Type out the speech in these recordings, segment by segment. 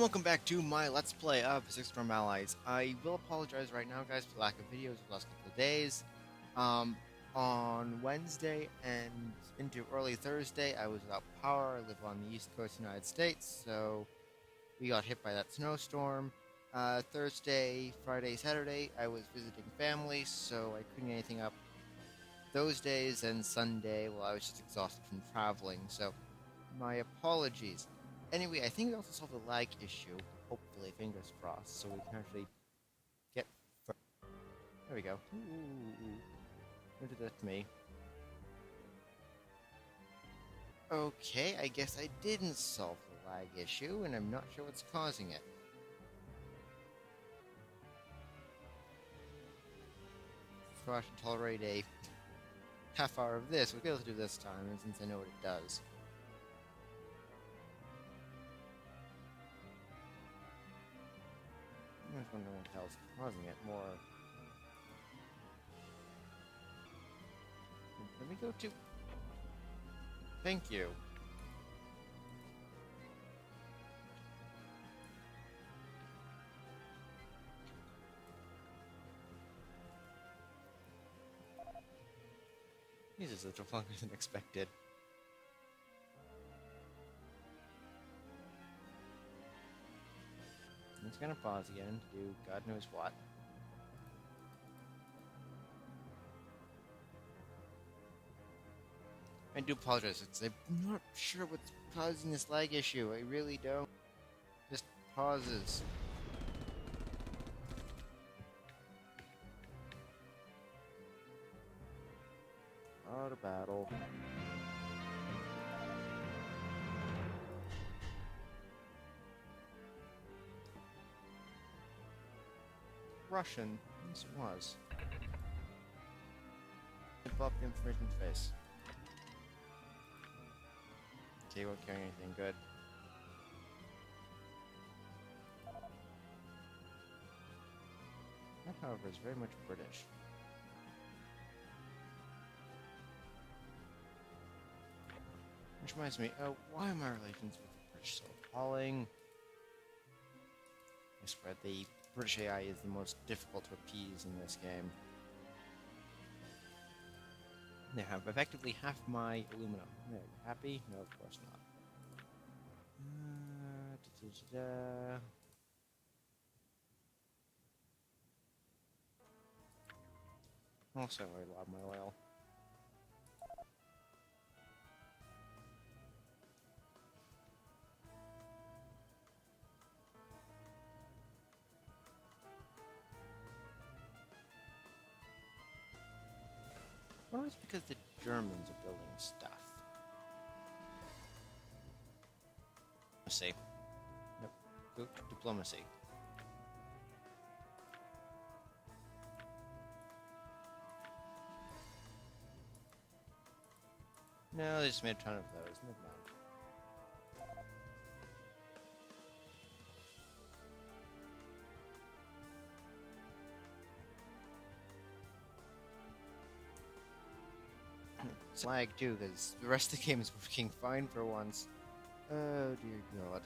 welcome back to my Let's Play of Six Storm Allies. I will apologize right now, guys, for the lack of videos the last couple of days. On Wednesday and into early Thursday, I was without power. I live on the East Coast of the United States, so we got hit by that snowstorm. Thursday, Friday, Saturday, I was visiting family, so I couldn't get anything up those days, and Sunday, well, I was just exhausted from traveling, so my apologies. Anyway, I think we also solved the lag issue, hopefully, fingers crossed, so we can actually get... There we go. Ooh. Don't do that to me. Okay, I guess I didn't solve the lag issue, and I'm not sure what's causing it. So I should tolerate a half hour of this. We'll be able to do this time, and since I know what it does. I'm just wondering what the hell's causing it more. Let me go to... Thank you. Jesus, it took longer than expected. I'm just gonna pause again to do God knows what. I do apologize, because I'm not sure what's causing this lag issue. I really don't. Just pauses. Out of battle. Russian. Yes, it was. Above the information face. Okay, won't carry anything good. That, however, is very much British. Which reminds me, why are my relations with the British so appalling? I swear, the British AI is the most difficult to appease in this game. They have effectively half my aluminum. Are you happy? No, of course not. Also, I love my oil. Well, it's because the Germans are building stuff. Diplomacy. Nope. Go diplomacy. No, they just made a ton of those. Never mind. It's lag too, because the rest of the game is working fine for once. Oh dear God.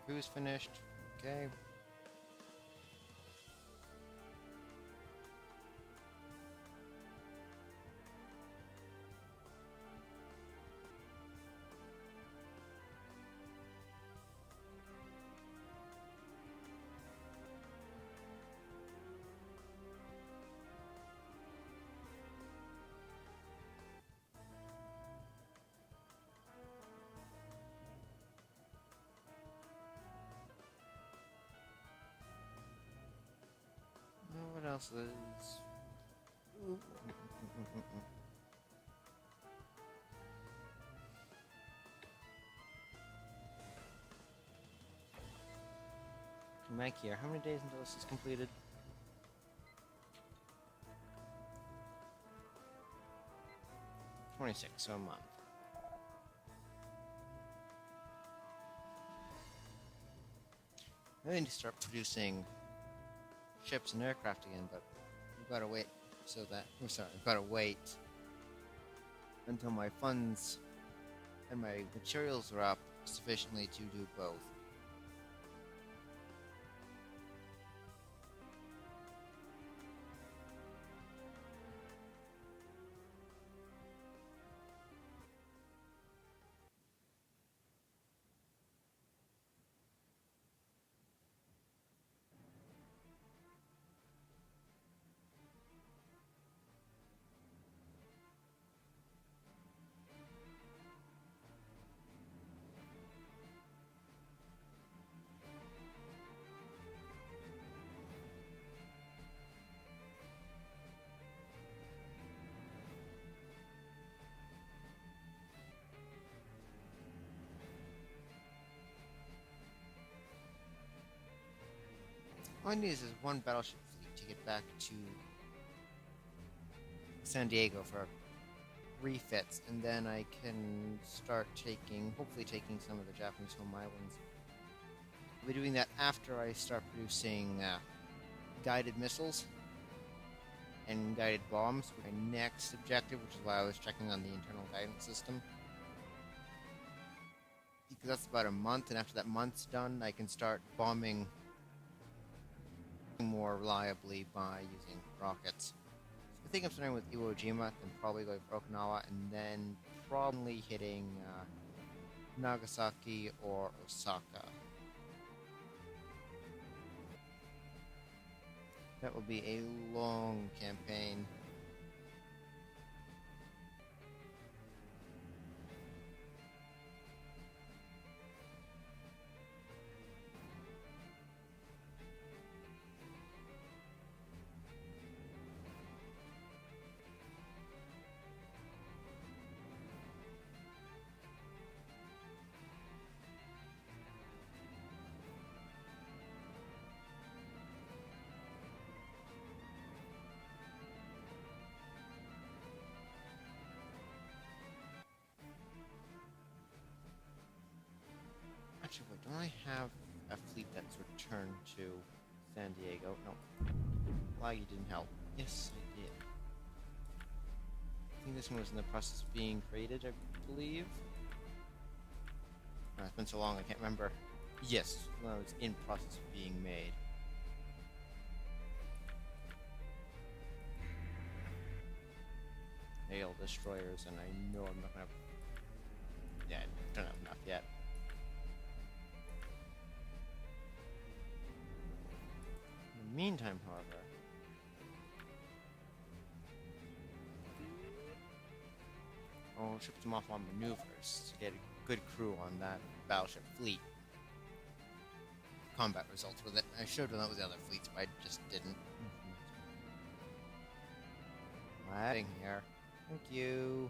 Haiku's finished. Okay. else is... Mike here. How many days until this is completed? 26, so a month. I need to start producing ships and aircraft again, but we've got to wait so that... I'm sorry, I've got to wait until my funds and my materials are up sufficiently to do both. All I need is one battleship fleet to get back to San Diego for refits, and then I can start hopefully taking some of the Japanese home islands. I'll be doing that after I start producing guided missiles and guided bombs for my next objective, which is why I was checking on the internal guidance system. Because that's about a month, and after that month's done, I can start bombing more reliably by using rockets. So I think I'm starting with Iwo Jima, then probably going for Okinawa, and then probably hitting Nagasaki or Osaka. That will be a long campaign. Actually, wait, don't I have a fleet that's returned to San Diego? No. Why you didn't help? Yes, I did. I think this one was in the process of being created, I believe. Oh, it's been so long, I can't remember. Yes, well, it's in process of being made. Hail destroyers, and I know I'm not gonna have... Yeah, I don't have enough yet. In the meantime, however... I'll ship them off on maneuvers to get a good crew on that battleship fleet. Combat results with it. I showed them that with the other fleets, but I just didn't. Adding here. Thank you.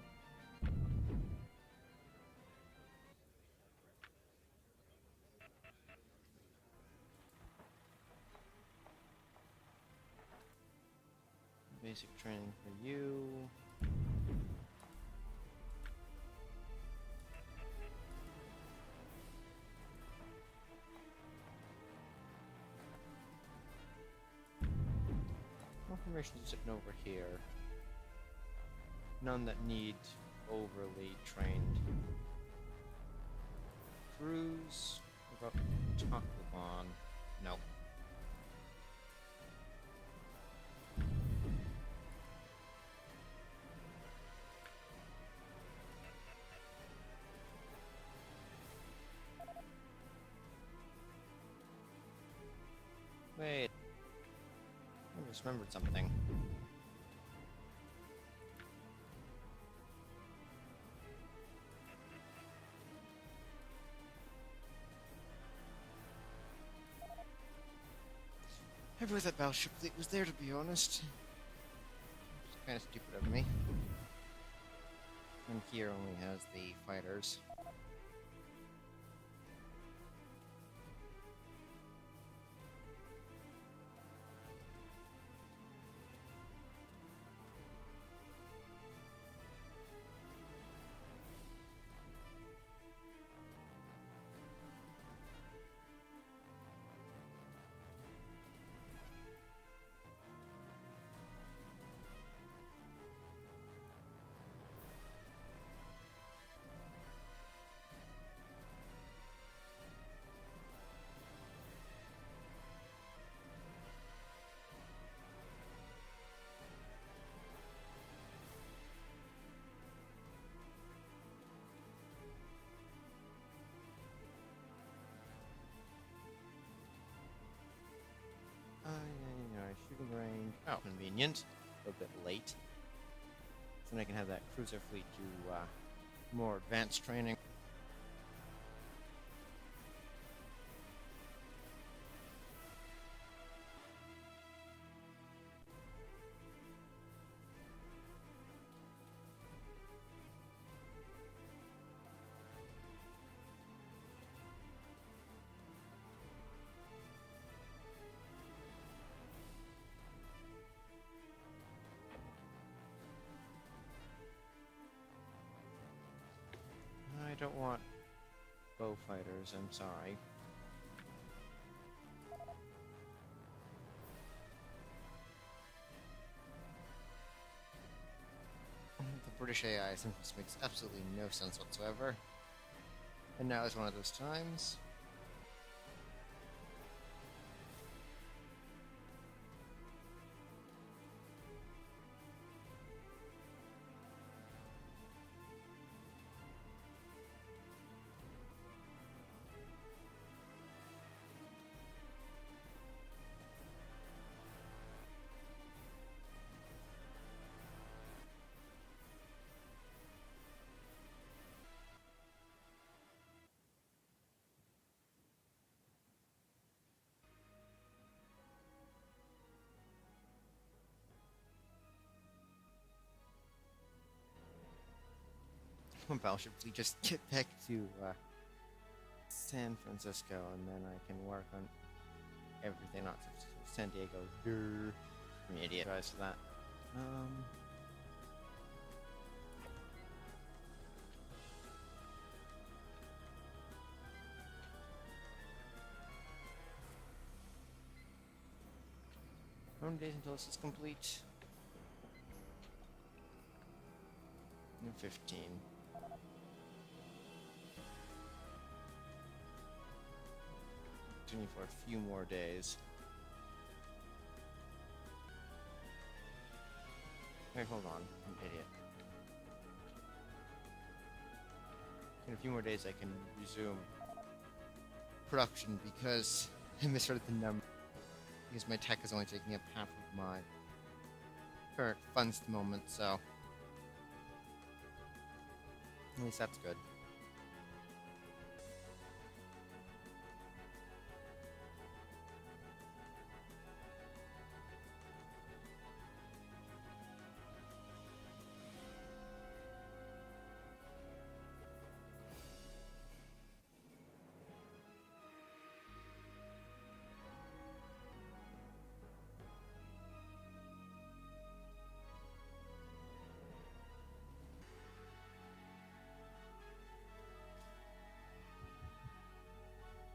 Basic training for you. Formations sitting over here. None that need overly trained crews. What about Tacloban? Nope. Wait. I just remembered something. I wish that battleship fleet was there, to be honest. It's kind of stupid of me. And here only has the fighters. Shooting range. Oh, convenient. A little bit late. So then I can have that cruiser fleet do more advanced training. I don't want bow fighters, I'm sorry. The British AI simply makes absolutely no sense whatsoever. And now is one of those times. One battleship fleet, just get back to San Francisco, and then I can work on everything. Not San Diego. I'm an idiot. Guys, for that. How many days until this is complete? 15. Continue for a few more days. Wait, hold on. I'm an idiot. In a few more days I can resume production because I misread the number. Because my tech is only taking up half of my current funds at the moment, so at least that's good.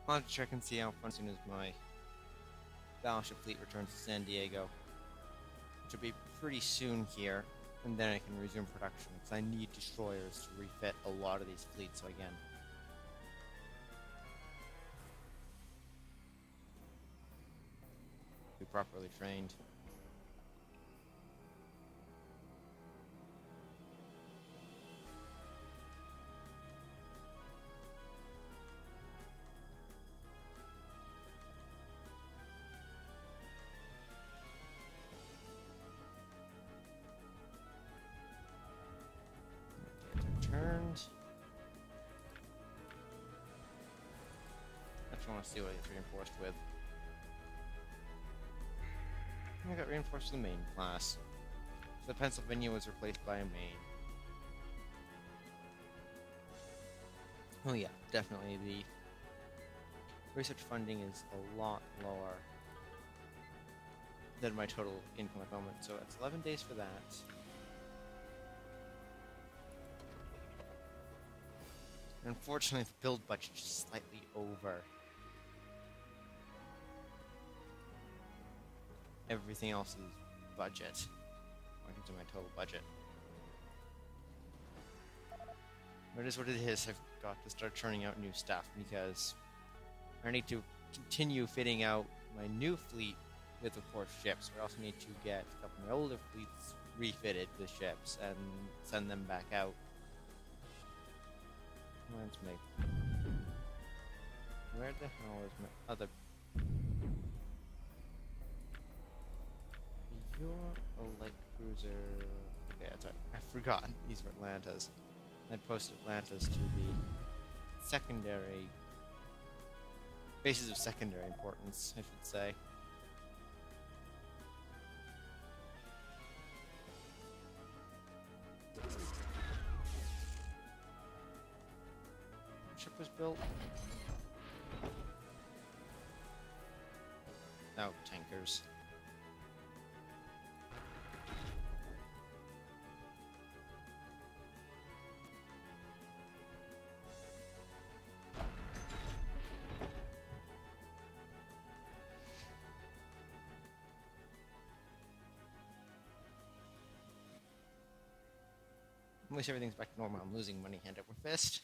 I'll have to check and see how far as soon as my battleship fleet returns to San Diego, which will be pretty soon here, and then I can resume production, because I need destroyers to refit a lot of these fleets, so again. Be properly trained. Turned. I just want to see what it's reinforced with. I got reinforced with the main class. So the Pennsylvania was replaced by a main. Oh yeah, definitely the research funding is a lot lower than my total income at the moment. So it's 11 days for that. Unfortunately, the build budget is slightly over everything else's budget, according to my total budget. But it is what it is. I've got to start churning out new stuff because I need to continue fitting out my new fleet with, of course, ships. I also need to get a couple of my older fleets refitted with ships and send them back out. Let's make. Where the hell is my other? You're a light cruiser. Okay, that's right. I forgot. These were Atlantas. I'd posted Atlantas to the secondary bases of secondary importance, I should say. Ship was built. Oh, tankers. At least everything's back to normal. I'm losing money hand over fist.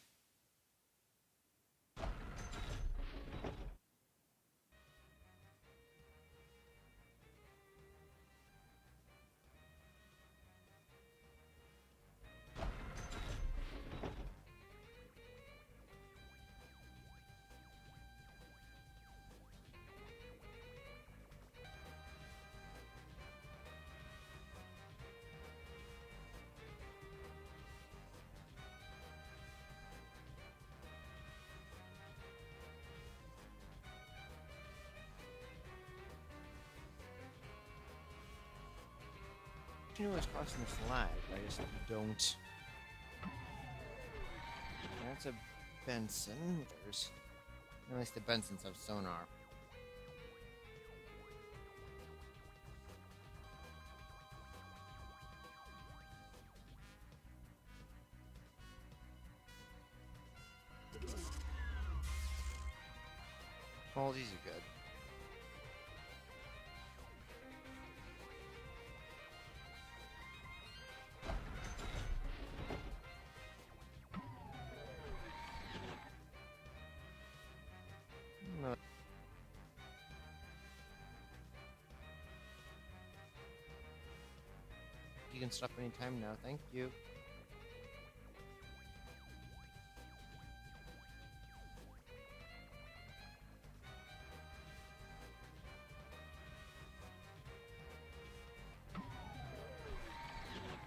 I know it's causing this lag, I just don't. That's a Benson. There's at least the Bensons have sonar. All these are good. No. You can stop anytime now, thank you.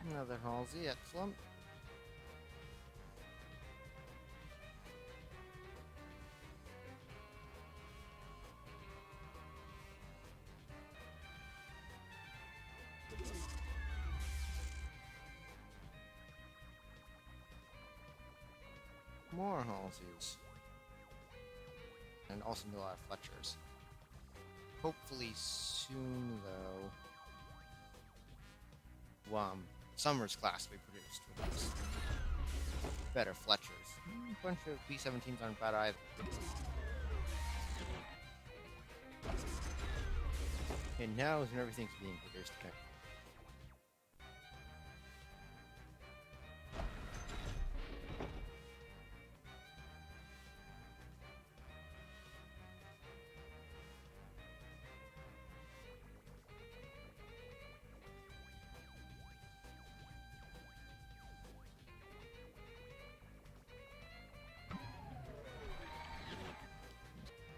Another Halsey, excellent. More Halseys. And also a lot of Fletchers. Hopefully soon, though. Summers class we produced with these better Fletchers. A bunch of B-17s aren't bad either. Okay, now is when everything's being produced. Okay.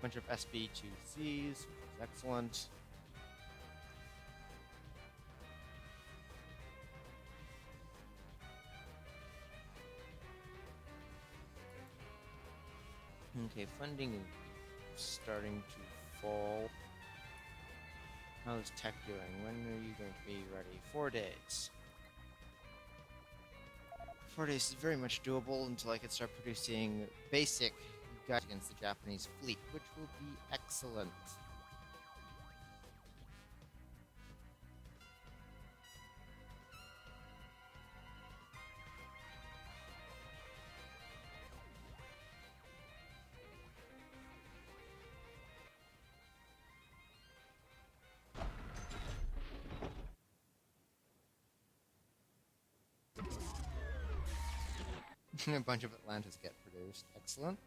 Bunch of SB2Cs, which is excellent. Okay, funding is starting to fall. How's tech doing? When are you going to be ready? 4 days. 4 days is very much doable until I can start producing basic guides against the Japanese fleet, which will be excellent. A bunch of Atlantis get produced. Excellent.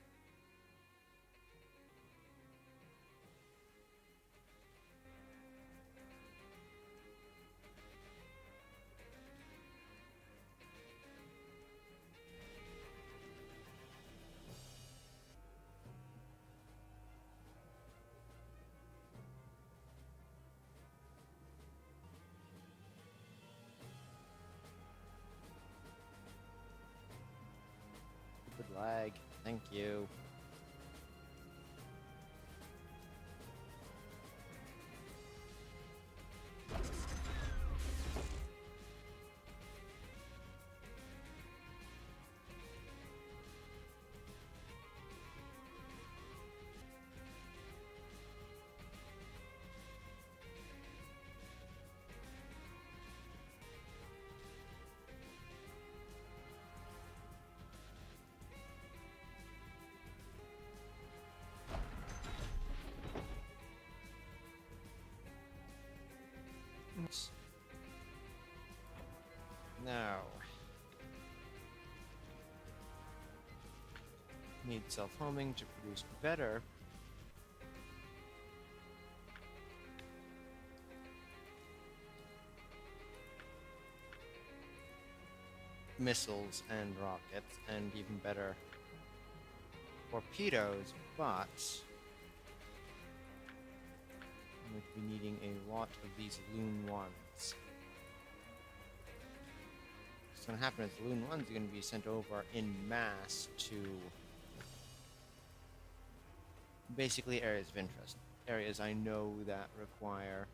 Good lag. Thank you. Now, need self-homing to produce better missiles and rockets, and even better torpedoes, but I'm going to be needing a lot of these Loon 1s. What's going to happen is the Loon 1s are going to be sent over in mass to basically areas of interest. Areas I know that require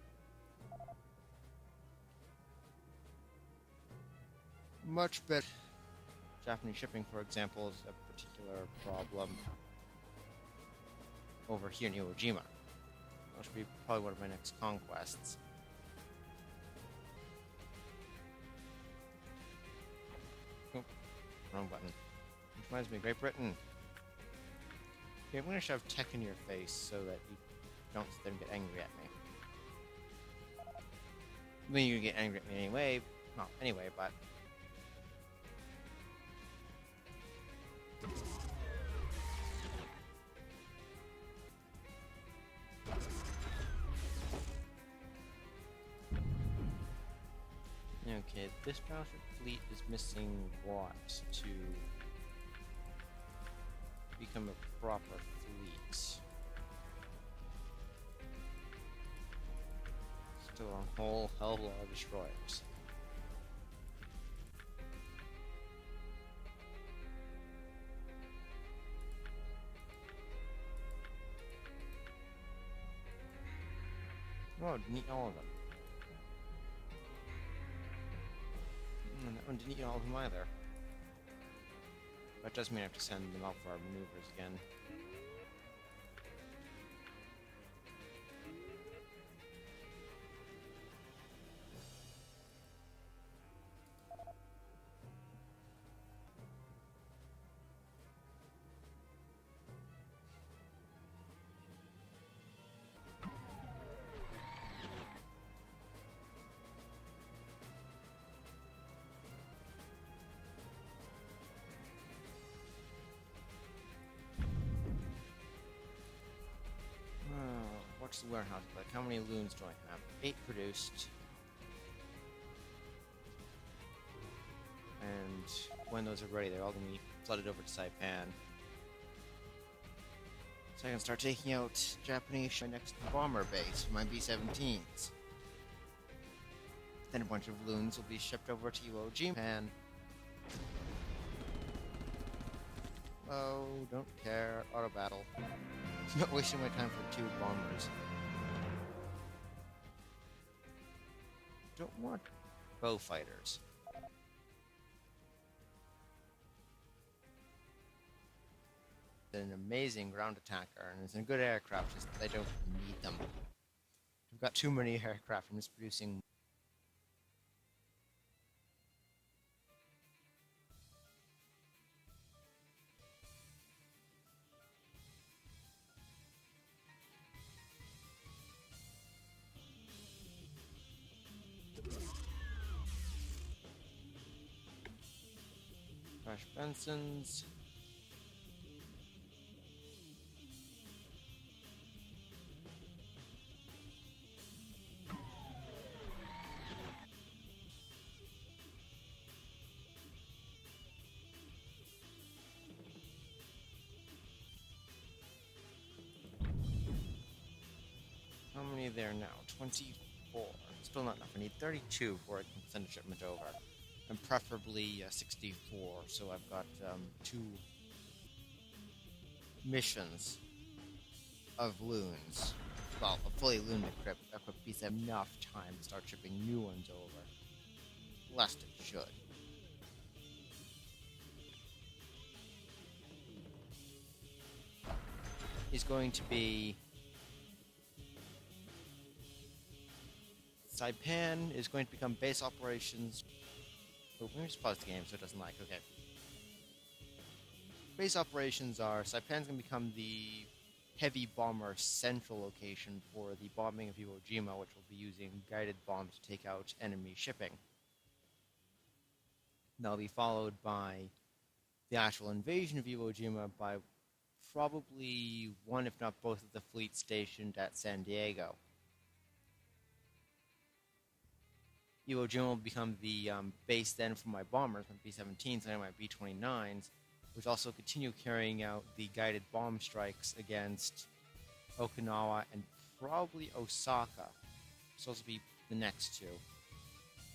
much better. Japanese shipping, for example, is a particular problem over here in Iwo Jima. That should be probably one of my next conquests. Oh, wrong button. Which reminds me, Great Britain. Okay, I'm gonna shove tech in your face so that you don't sit there and get angry at me. I mean, you get angry at me anyway. Not anyway, but okay, this battleship fleet is missing what to become a proper fleet? Still a whole hell of a lot of destroyers. Oh, didn't eat all of them. And that one didn't eat all of them either. That does mean I have to send them out for our maneuvers again. What's the warehouse like? How many loons do I have? 8 produced. And when those are ready, they're all going to be flooded over to Saipan. So I can start taking out Japanese my next bomber base, my B-17s. Then a bunch of loons will be shipped over to Iwo Jima. And oh, don't care. Auto battle. Not wasting my time for 2 bombers. don't want bow fighters. An amazing ground attacker and is a good aircraft, just I don't need them. I've got too many aircraft. I'm just producing. Crash Bensons. How many there now? 24. Still not enough. I need 32 before I can send a shipment over. And preferably 64, so I've got 2 missions of loons. Well, a fully loon equipped piece enough time to start shipping new ones over. Lest it should. Is going to be Saipan is going to become base operations. Oh, let me just pause the game so it doesn't lag. Okay. Base operations are Saipan's going to become the heavy bomber central location for the bombing of Iwo Jima, which will be using guided bombs to take out enemy shipping. That'll be followed by the actual invasion of Iwo Jima by probably one, if not both, of the fleets stationed at San Diego. Iwo Jima will become the base then for my bombers, my B-17s and my B-29s, which also continue carrying out the guided bomb strikes against Okinawa and probably Osaka. This will also be the next two.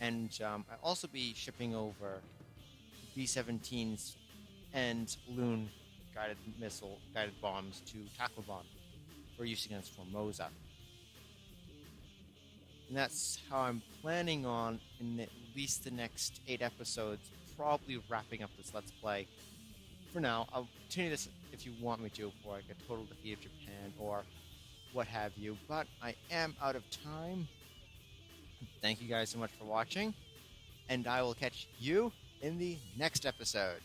And I'll also be shipping over B-17s and Loon guided bombs to Tacloban for use against Formosa. And that's how I'm planning on, in at least the next 8 episodes, probably wrapping up this Let's Play. For now, I'll continue this if you want me to, for like a total defeat of Japan or what have you, but I am out of time. Thank you guys so much for watching, and I will catch you in the next episode.